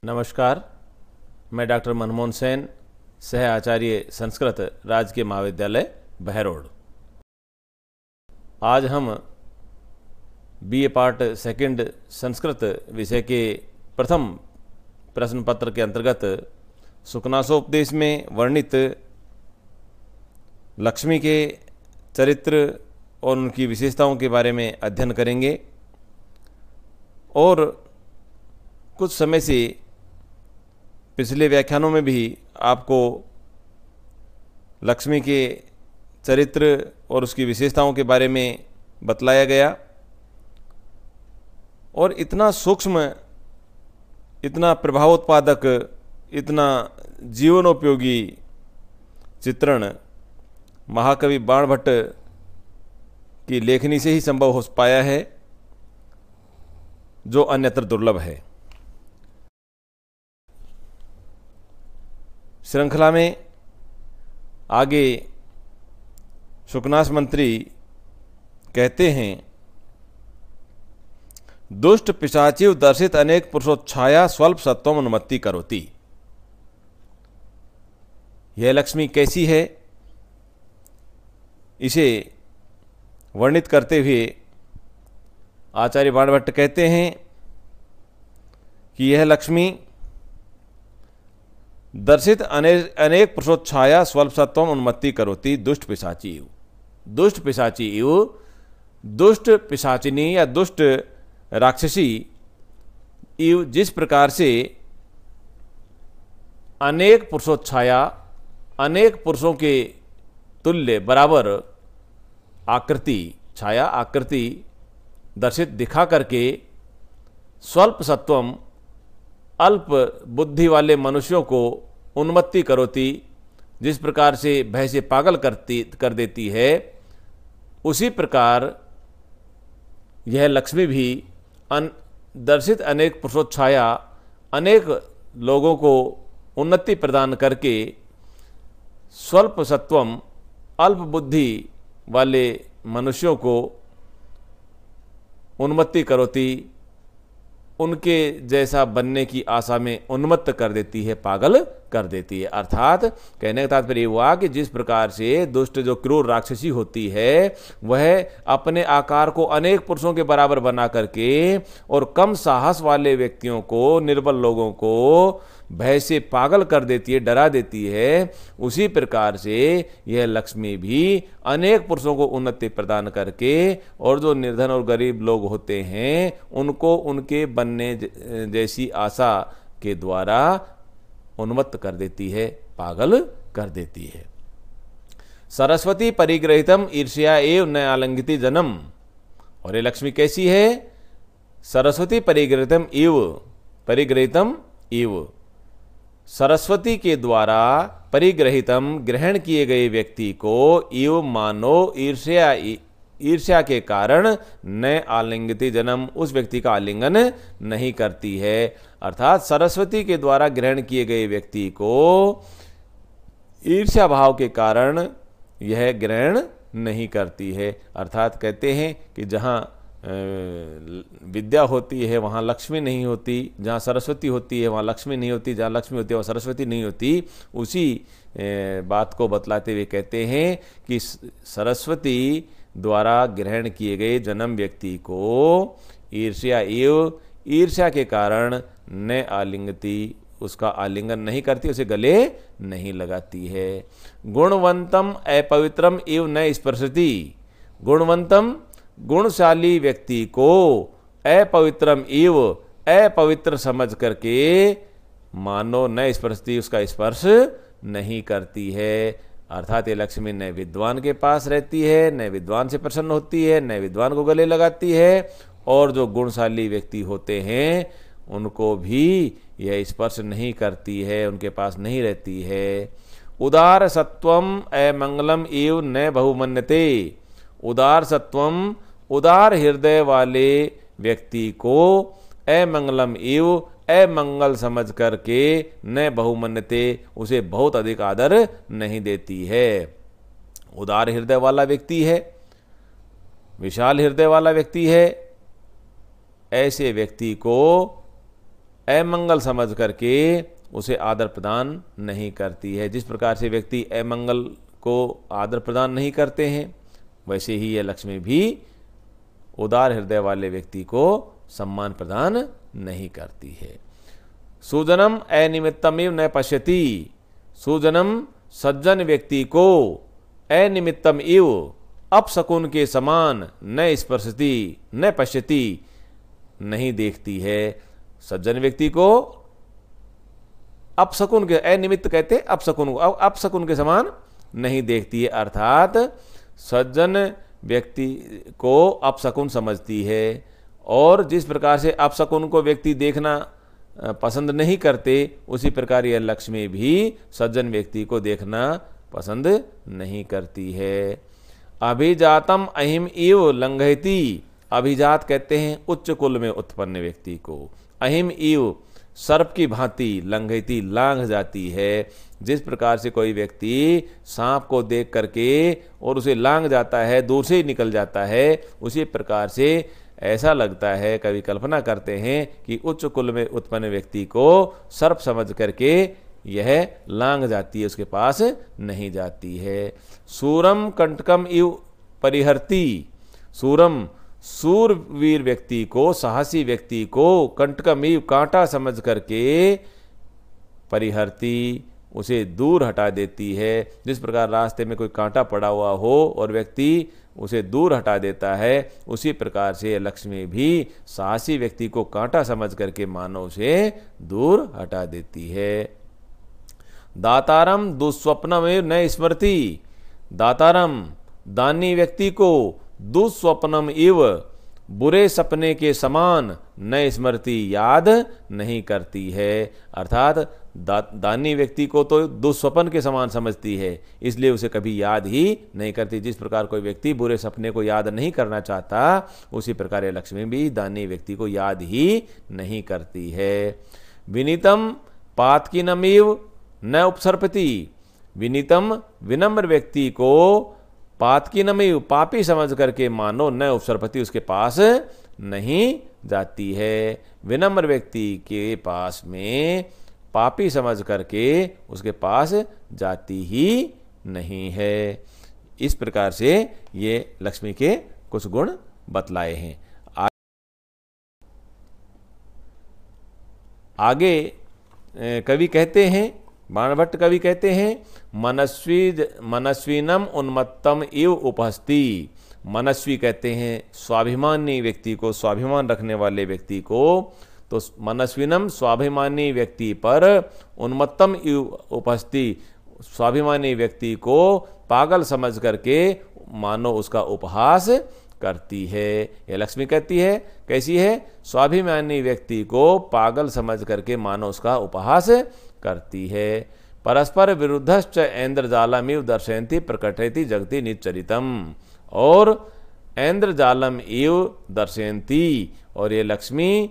नमस्कार, मैं डॉक्टर मनमोहन सेन, सह आचार्य संस्कृत राजकीय महाविद्यालय बहरोड। आज हम बीए पार्ट सेकंड संस्कृत विषय के प्रथम प्रश्न पत्र के अंतर्गत सुकनासोपदेश में वर्णित लक्ष्मी के चरित्र और उनकी विशेषताओं के बारे में अध्ययन करेंगे और कुछ समय से पिछले व्याख्यानों में भी आपको लक्ष्मी के चरित्र और उसकी विशेषताओं के बारे में बतलाया गया और इतना सूक्ष्म, इतना प्रभावोत्पादक, इतना जीवनोपयोगी चित्रण महाकवि बाणभट्ट की लेखनी से ही संभव हो पाया है, जो अन्यत्र दुर्लभ है। श्रृंखला में आगे शुकनास मंत्री कहते हैं, दुष्ट पिशाचिव दर्शित अनेक पुरुषोच्छाया स्वल्प सत्वम अनुमति करोति। यह लक्ष्मी कैसी है, इसे वर्णित करते हुए आचार्य बाणभट्ट कहते हैं कि यह लक्ष्मी दर्शित अनेक पुरुषोच्छाया स्वल्प सत्वम उन्मत्ति करोति दुष्ट पिशाची इव। दुष्ट पिशाची इव, दुष्ट पिशाचिनी या दुष्ट राक्षसी इव जिस प्रकार से अनेक पुरुषोच्छाया, अनेक पुरुषों के तुल्य बराबर आकृति, छाया आकृति दर्शित दिखा करके स्वल्प सत्वम, अल्प बुद्धि वाले मनुष्यों को उन्मत्ति करोति, जिस प्रकार से भय से पागल कर देती है, उसी प्रकार यह लक्ष्मी भी दर्शित अनेक पुरुषोच्छाया, अनेक लोगों को उन्नति प्रदान करके स्वल्प सत्वम, अल्प बुद्धि वाले मनुष्यों को उन्मत्ति करोति, उनके जैसा बनने की आशा में उन्मत्त कर देती है, पागल कर देती है। अर्थात कहने का तात्पर्य हुआ कि जिस प्रकार से दुष्ट जो क्रूर राक्षसी होती है, वह अपने आकार को अनेक पुरुषों के बराबर बना करके और कम साहस वाले व्यक्तियों को, निर्बल लोगों को भय से पागल कर देती है, डरा देती है, उसी प्रकार से यह लक्ष्मी भी अनेक पुरुषों को उन्नति प्रदान करके और जो निर्धन और गरीब लोग होते हैं उनको उनके बनने जैसी आशा के द्वारा उन्मत्त कर देती है, पागल कर देती है। सरस्वती परिग्रहितम ईर्ष्या एव न आलिंगति जन्म। और ये लक्ष्मी कैसी है? सरस्वती परिग्रहितम इव, सरस्वती के द्वारा परिग्रहितम, ग्रहण किए गए व्यक्ति को, इव मानो ईर्ष्या के कारण न आलिंगति जन्म, उस व्यक्ति का आलिंगन नहीं करती है। अर्थात सरस्वती के द्वारा ग्रहण किए गए व्यक्ति को ईर्ष्या भाव के कारण यह ग्रहण नहीं करती है। अर्थात कहते हैं कि जहाँ विद्या होती है वहाँ लक्ष्मी नहीं होती, जहाँ सरस्वती होती है वहाँ लक्ष्मी नहीं होती, जहाँ लक्ष्मी होती है वहाँ सरस्वती नहीं होती। उसी बात को बतलाते हुए कहते हैं कि सरस्वती द्वारा ग्रहण किए गए जन्म व्यक्ति को ईर्ष्या के कारण न आलिंगति, उसका आलिंगन नहीं करती, उसे गले नहीं लगाती है। गुणवंतम अपवित्रम इव न स्पर्शति। गुणवंतम, गुणशाली व्यक्ति को अपवित्रम इव, अपवित्र समझ करके मानो न स्पर्शति, उसका स्पर्श नहीं करती है। अर्थात ये लक्ष्मी न विद्वान के पास रहती है, न विद्वान से प्रसन्न होती है, न विद्वान को गले लगाती है, और जो गुणशाली व्यक्ति होते हैं उनको भी यह स्पर्श नहीं करती है, उनके पास नहीं रहती है। उदार सत्वम अमंगलम इव न बहुमन्यते। उदार सत्वम, उदार हृदय वाले व्यक्ति को अमंगलम इव, अमंगल समझ करके न बहुमन्यते, उसे बहुत अधिक आदर नहीं देती है। उदार हृदय वाला व्यक्ति है, विशाल हृदय वाला व्यक्ति है, ऐसे व्यक्ति को अमंगल समझ करके उसे आदर प्रदान नहीं करती है। जिस प्रकार से व्यक्ति अमंगल को आदर प्रदान नहीं करते हैं, वैसे ही यह लक्ष्मी भी उदार हृदय वाले व्यक्ति को सम्मान प्रदान नहीं करती है। सुजनम अनिमित्तमिव न पश्यति, सुजनम सज्जन व्यक्ति को अनिमित्तम इव अपशकुन के समान न स्पर्शति न पश्यति नहीं देखती है। सज्जन व्यक्ति को अपशकुन के, अनिमित्त कहते हैं अपशकुन को, अपशकुन के समान नहीं देखती है, अर्थात सज्जन व्यक्ति को अपशकुन समझती है। और जिस प्रकार से अपशकुन को व्यक्ति देखना पसंद नहीं करते, उसी प्रकार यह लक्ष्मी भी सज्जन व्यक्ति को देखना पसंद नहीं करती है। अभिजातम अहिम इव लंघयति, अभिजात कहते हैं उच्च कुल में उत्पन्न व्यक्ति को, अहिम इव सर्प की भांति लंघयति लांघ जाती है। जिस प्रकार से कोई व्यक्ति सांप को देख करके और उसे लांघ जाता है, दूर से ही निकल जाता है, उसी प्रकार से ऐसा लगता है, कभी कल्पना करते हैं कि उच्च कुल में उत्पन्न व्यक्ति को सर्प समझ करके यह लांघ जाती है, उसके पास नहीं जाती है। सूरम कंटकम इव परिहरति, सूरम सूरवीर व्यक्ति को, साहसी व्यक्ति को कंटकम इव कांटा समझ करके परिहरती उसे दूर हटा देती है। जिस प्रकार रास्ते में कोई कांटा पड़ा हुआ हो और व्यक्ति उसे दूर हटा देता है, उसी प्रकार से लक्ष्मी भी साहसी व्यक्ति को कांटा समझ करके मानव से दूर हटा देती है। दातारम दुस्वप्नमेव न स्मृति, दातारम दानी व्यक्ति को दुस्वप्नम इव बुरे सपने के समान न स्मृति याद नहीं करती है, अर्थात दानी व्यक्ति को तो दुस्वप्न के समान समझती है, इसलिए उसे कभी याद ही नहीं करती। जिस प्रकार कोई व्यक्ति बुरे सपने को याद नहीं करना चाहता, उसी प्रकार ये लक्ष्मी भी दानी व्यक्ति को याद ही नहीं करती है। विनीतम पातकीनमिव न उपसर्पति, विनीतम विनम्र व्यक्ति को पातकीनमिव पापी समझ करके मानो न उपसर्पति उसके पास नहीं जाती है। विनम्र व्यक्ति के पास में पापी समझ करके उसके पास जाती ही नहीं है। इस प्रकार से ये लक्ष्मी के कुछ गुण बतलाए हैं। आगे कवि कहते हैं, बाणभट्ट कवि कहते हैं, मनस्वीनम उन्मत्तम इव उपहस्ति, मनस्वी कहते हैं स्वाभिमानी व्यक्ति को, स्वाभिमान रखने वाले व्यक्ति को, तो मनस्विनम स्वाभिमानी व्यक्ति पर उन्मत्तम इव उपहस्ति, स्वाभिमानी व्यक्ति को पागल समझ करके मानो उसका उपहास करती है। यह लक्ष्मी कहती है, कैसी है? स्वाभिमानी व्यक्ति को पागल समझ करके मानो उसका उपहास करती है। परस्पर विरुद्धश्च ऐन्द्रजालमिव दर्शयन्ति प्रकटयति जगति निचरितम, और ऐन्द्रजालम इव दर्शयन्ति, और ये लक्ष्मी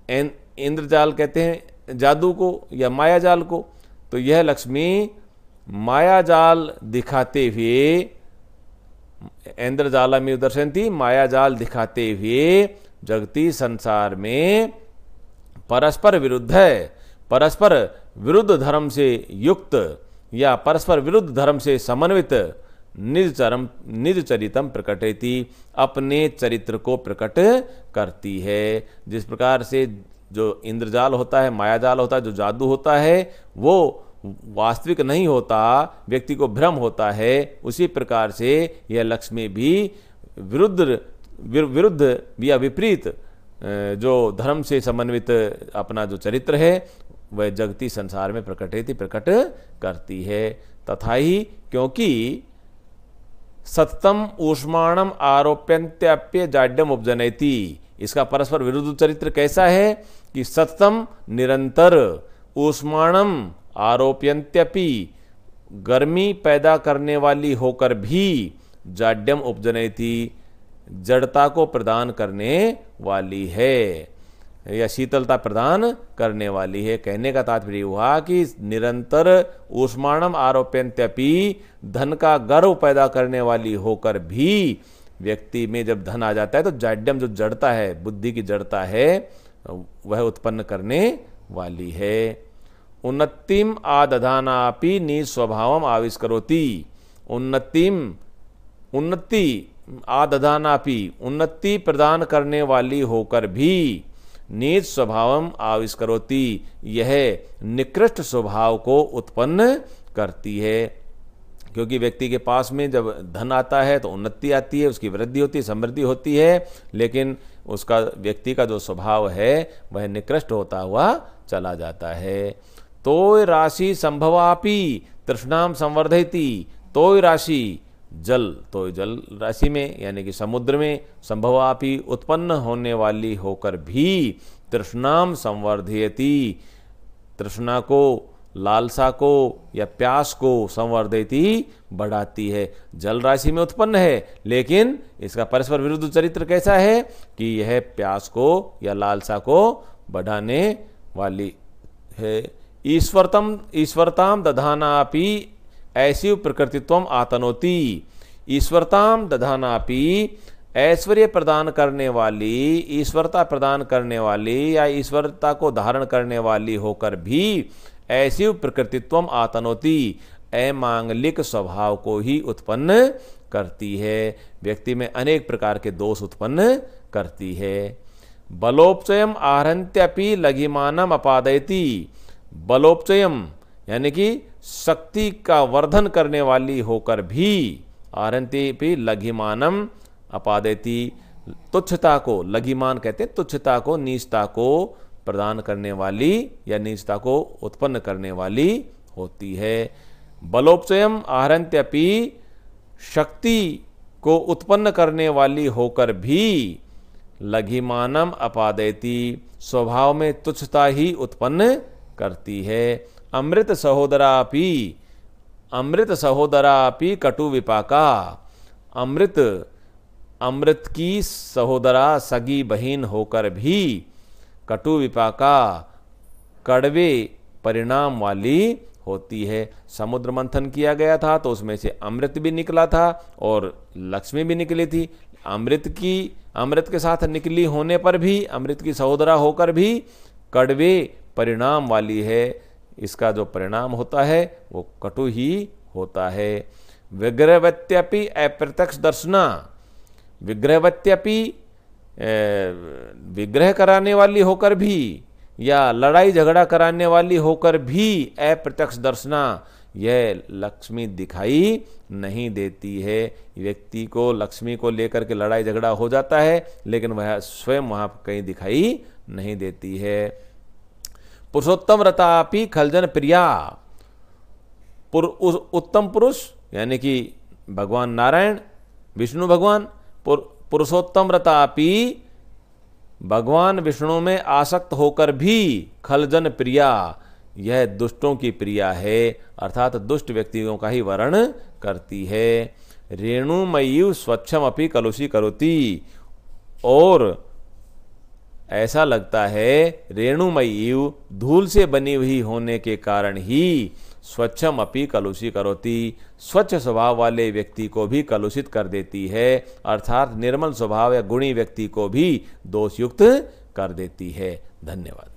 इंद्रजाल कहते हैं जादू को या मायाजाल को, तो यह लक्ष्मी मायाजाल दिखाते हुए, ऐन्द्रजालमिव दर्शयन्ति मायाजाल दिखाते हुए जगती संसार में परस्पर विरुद्ध है, परस्पर विरुद्ध धर्म से युक्त या परस्पर विरुद्ध धर्म से समन्वित निज चरितम प्रकटयति, अपने चरित्र को प्रकट करती है। जिस प्रकार से जो इंद्रजाल होता है, मायाजाल होता है, जो जादू होता है, वो वास्तविक नहीं होता, व्यक्ति को भ्रम होता है, उसी प्रकार से यह लक्ष्मी भी विरुद्ध या विपरीत जो धर्म से समन्वित अपना जो चरित्र है वह जगती संसार में प्रकट करती है। तथा ही क्योंकि सततम ऊष्माणम आरोप्यन्त्यप्य जाड्यम उपजनयति, इसका परस्पर विरुद्ध चरित्र कैसा है कि सततम निरंतर, ऊष्माणम आरोप्यन्त्यपि गर्मी पैदा करने वाली होकर भी, जाड्यम उपजनयति जड़ता को प्रदान करने वाली है या शीतलता प्रदान करने वाली है। कहने का तात्पर्य हुआ कि निरंतर ऊष्माणम आरोप्यन्त्यपि धन का गर्व पैदा करने वाली होकर भी व्यक्ति में जब धन आ जाता है तो जाड्यम जो जड़ता है, बुद्धि की जड़ता है, वह उत्पन्न करने वाली है। उन्नतिम आदधानापि निस्वभावम आविष्करोति। उन्नति आदधानापि, उन्नति प्रदान करने वाली होकर भी निज स्वभावम आविष्करोति, यह निकृष्ट स्वभाव को उत्पन्न करती है। क्योंकि व्यक्ति के पास में जब धन आता है तो उन्नति आती है, उसकी वृद्धि होती है, समृद्धि होती है, लेकिन उसका व्यक्ति का जो स्वभाव है वह निकृष्ट होता हुआ चला जाता है। तोय राशि संभवापि तृष्णाम संवर्धयति। तोय राशि जल, तो जल राशि में यानी कि समुद्र में संभवापि उत्पन्न होने वाली होकर भी तृष्णाम संवर्धयति, तृष्णा को, लालसा को या प्यास को संवर्धयति बढ़ाती है। जल राशि में उत्पन्न है, लेकिन इसका परस्पर विरुद्ध चरित्र कैसा है कि यह प्यास को या लालसा को बढ़ाने वाली है। ईश्वरताम दधानापि ऐसी प्रकृतित्वम आतनोति। ईश्वरताम दधानापि ऐश्वर्य प्रदान करने वाली, ईश्वरता प्रदान करने वाली या ईश्वरता को धारण करने वाली होकर भी ऐसी प्रकृतित्वम आतनोति, अमांगलिक स्वभाव को ही उत्पन्न करती है, व्यक्ति में अनेक प्रकार के दोष उत्पन्न करती है। बलोपचयम आहरन्त्यपि लघिमानम अपादयति। बलोपचयम यानी कि शक्ति का वर्धन करने वाली होकर भी, आहरन्त्यपि लघिमानम अपादयति, तुच्छता को, लघिमान कहते हैं तुच्छता को, नीचता को प्रदान करने वाली या नीचता को उत्पन्न करने वाली होती है। बलोपचयम आहरन्त्यपि, शक्ति को उत्पन्न करने वाली होकर भी लघिमानम अपादयति, स्वभाव में तुच्छता ही उत्पन्न करती है। अमृत सहोदरापि, अमृत सहोदरापि कटु विपाका। अमृत, अमृत की सहोदरा सगी बहन होकर भी कटु विपाका, कड़वे परिणाम वाली होती है। समुद्र मंथन किया गया था तो उसमें से अमृत भी निकला था और लक्ष्मी भी निकली थी। अमृत के साथ निकली होने पर भी, अमृत की सहोदरा होकर भी कड़वे परिणाम वाली है। इसका जो परिणाम होता है वो कटु ही होता है। विग्रहवत्यपि अप्रत्यक्ष दर्शना। विग्रहवत्यपि, विग्रह कराने वाली होकर भी या लड़ाई झगड़ा कराने वाली होकर भी अप्रत्यक्ष दर्शना, यह लक्ष्मी दिखाई नहीं देती है। व्यक्ति को लक्ष्मी को लेकर के लड़ाई झगड़ा हो जाता है, लेकिन वह स्वयं वहाँ कहीं दिखाई नहीं देती है। पुरुषोत्तम रतापि खलजन प्रिया। उत्तम पुरुष यानी कि भगवान नारायण, विष्णु भगवान, पुरुषोत्तम रतापि भगवान विष्णु में आसक्त होकर भी खलजन प्रिया, यह दुष्टों की प्रिया है, अर्थात दुष्ट व्यक्तियों का ही वर्ण करती है। रेणुमयी स्वच्छम अपि कलुषी करोति। और ऐसा लगता है रेणुमयी धूल से बनी हुई होने के कारण ही स्वच्छम अपि कलुषी करोति, स्वच्छ स्वभाव वाले व्यक्ति को भी कलुषित कर देती है, अर्थात निर्मल स्वभाव या गुणी व्यक्ति को भी दोषयुक्त कर देती है। धन्यवाद।